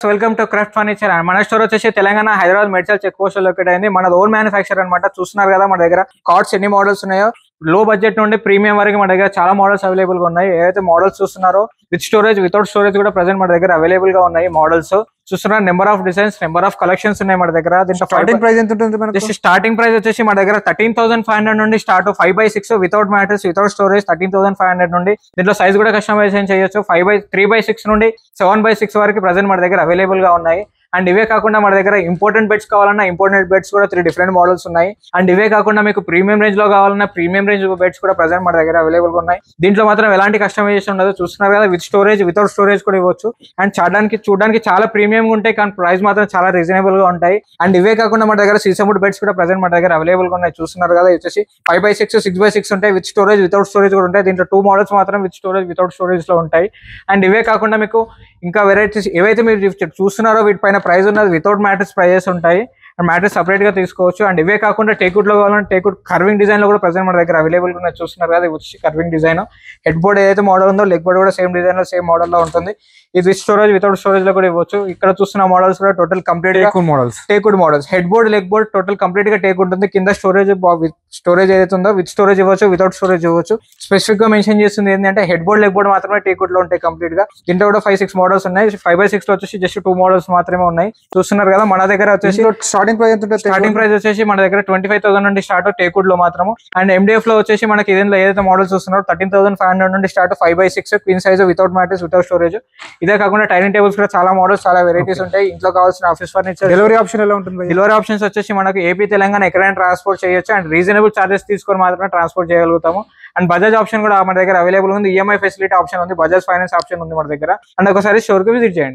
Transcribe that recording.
Welcome to craft furniture and మన store వచ్చేసి Telangana Hyderabad Medchal check post locate అయింది. మన ఓన్ మ్యానుఫ్యాక్చర్ అనమాట. చూస్తున్నారు కదా మన దగ్గర కార్డ్స్ ఎన్ని మోడల్స్ ఉన్నాయో, లో బడ్జెట్ నుండి ప్రీమియం వరకు మన దగ్గర చాలా మోడల్స్ అవైలబుల్ గా ఉన్నాయి. ఏదైతే మోడల్స్ చూస్తున్నారో విత్ స్టోరేజ్ వితౌట్ స్టోరేజ్ కూడా ప్రెసెంట్ మన దగ్గర అవైలబుల్ గా ఉన్నాయి. మోడల్స్ చూస్తున్నారు, number of designs, number of collections ఉన్నాయి మన దగ్గర. దీంట్లో స్టార్టింగ్ ప్రైస్ ఎంత ఉంటుంది? స్టార్టింగ్ ప్రైస్ వచ్చేసి మన దగ్గర 13,500 నుండి start. 5x6 without mattress without storage 13,500 నుండి. దీంట్లో సైజ్ కూడా కస్టమైజేషన్ చేయొచ్చు. 3x6 నుండి 7x6 వరకు ప్రెసెంట్ మన దగ్గర అవైలబుల్ గా ఉన్నాయి. అండ్ ఇవే కాకుండా మన దగ్గర ఇంపార్టెంట్ బెడ్స్ కావాలన్నా ఇంపార్టెంట్ బెడ్స్ కూడా 3 డిఫరెంట్ మోడల్స్ ఉన్నాయి. అండ్ ఇవే కాకుండా మీకు ప్రీమియం రేంజ్ లో కావాలన్నా ప్రీమియం రేంజ్ బెడ్స్ కూడా ప్రెసెంట్ మన దగ్గర అవైలబుల్ గా ఉన్నాయి. దీంట్లో మాత్రం ఎలాంటి కస్టమైజేషన్ ఉండదు. చూస్తున్నారు కదా, విత్ స్టోరేజ్ వితౌట్ స్టోరేజ్ కూడా ఇవ్వచ్చు. అండ్ చూడడానికి చాలా ప్రీమియం ఉంటాయి, కానీ ప్రైస్ మాత్రం చాలా రీజనబుల్ గా ఉంటాయి. అండ్ ఇవే కాకుండా మన దగ్గర సీసముడ్ బెడ్స్ కూడా ప్రెసెంట్ మన దగ్గర అవైలబుల్ గా ఉన్నాయి. చూస్తున్నారు కదా, వచ్చేసి 5x6 6x6 ఉంటాయి. విత్ స్టోరేజ్ వితౌట్ స్టోరేజ్ కూడా ఉంటాయి. దీంట్లో 2 మోడల్స్ మాత్రం విత్ స్టోరేజ్ వితౌట్ స్టోరేజ్ లో ఉంటాయి. అండ్ ఇవే కాకుండా మీకు ఇంకా వెరైటీస్ ఏవైతే మీరు చూస్తున్నారో వీటిపైన ప్రైస్ ఉన్నది వితౌట్ మ్యాట్రెస్ ప్రైజెస్ ఉంటాయి. అండ్ మ్యాట్రెస్ సపరేట్ గా తీసుకోవచ్చు. అండ్ ఇవే కాకుండా టేకుడ్ లో కావాలంటే టేకుడ్ కర్వింగ్ డిజైన్ లో కూడా ప్రెసెంట్ మన దగ్గర అవైలబుల్ గా ఉన్నాయి. చూస్తున్నారు కదా, వచ్చి కర్వింగ్ డిజైన్. హెడ్ బోర్డ్ ఏదైతే మోడల్ ఉందో లెగ్ బోర్డ్ కూడా సేమ్ డిజైన్ లో సేమ్ మోడల్ లో ఉంటుంది. ఇది విత్ స్టోరేజ్ వితౌట్ స్టోరేజ్ లో కూడా ఇవ్వచ్చు. ఇక్కడ చూస్తున్న మోడల్స్ కూడా total complete teakwood models. Head board leg board total complete గా టేక్ ఉంటుంది. కింద స్టోరేజ్ ఏదైతే ఉందో విత్ స్టోరేజ్ ఇవ్వచ్చు, వితౌట్ స్టోరేజ్ ఇవ్వచ్చు. స్పెసిఫిక్ గా మెన్షన్ చేస్తుంది ఏంటంటే హెడ్ బోర్డ్ లెగ్ బోర్డ్ మాత్రమే టేకుడ్ లో ఉంటాయి కంప్లీట్ గా. దీంట్లో కూడా 5-6 మోడల్స్ ఉన్నాయి. 5x6 లో వచ్చేసి జస్ట్ 2 మోడల్స్ మాత్రమే ఉన్నాయి. చూస్తున్నారు కదా, మన దగ్గర వచ్చేసి స్టార్టింగ్ ప్రైస్ వచ్చేసి మన దగ్గర 25,000 నుండి స్టార్ట్ టేకుడ్ లో మాత్రము. అండ్ MDF లో వచ్చేసి మనకి ఇదేంలో ఏదైతే మోడల్స్ చూస్తున్నారో 13,500 నుండి start. 5x6 queen size without mattress without storage. ఇదే కాకుండా డైనింగ్ టేబుల్స్ కూడా చాలా మోడల్స్, చాలా వెరైటీస్ ఉంటాయి. ఇంట్లో కావాల్సిన ఆఫీస్ ఫర్నిచర్. డెలివరీ ఆప్షన్ ఎలా ఉంటుంది? డెలివరీ ఆప్షన్స్ వచ్చేసి మనకు ఏపీ తెలంగాణ ఎక్కడైనా ట్రాన్స్పోర్ట్ చేయొచ్చు. అండ్ రీజనబుల్ చార్జెస్ తీసుకొని మాత్రమే ట్రాన్స్పోర్ట్ చేయగలుగుతాము. అండ్ బజాజ్ ఆప్షన్ కూడా మన దగ్గర అవైలబుల్ ఉంది. EMI ఫెసిలిటీ ఆప్షన్ ఉంది. బజాజ్ ఫైనాన్స్ ఆప్షన్ ఉంది మన దగ్గర. అండ్ ఒకసారి స్టోర్ కి విజిట్ చేయండి.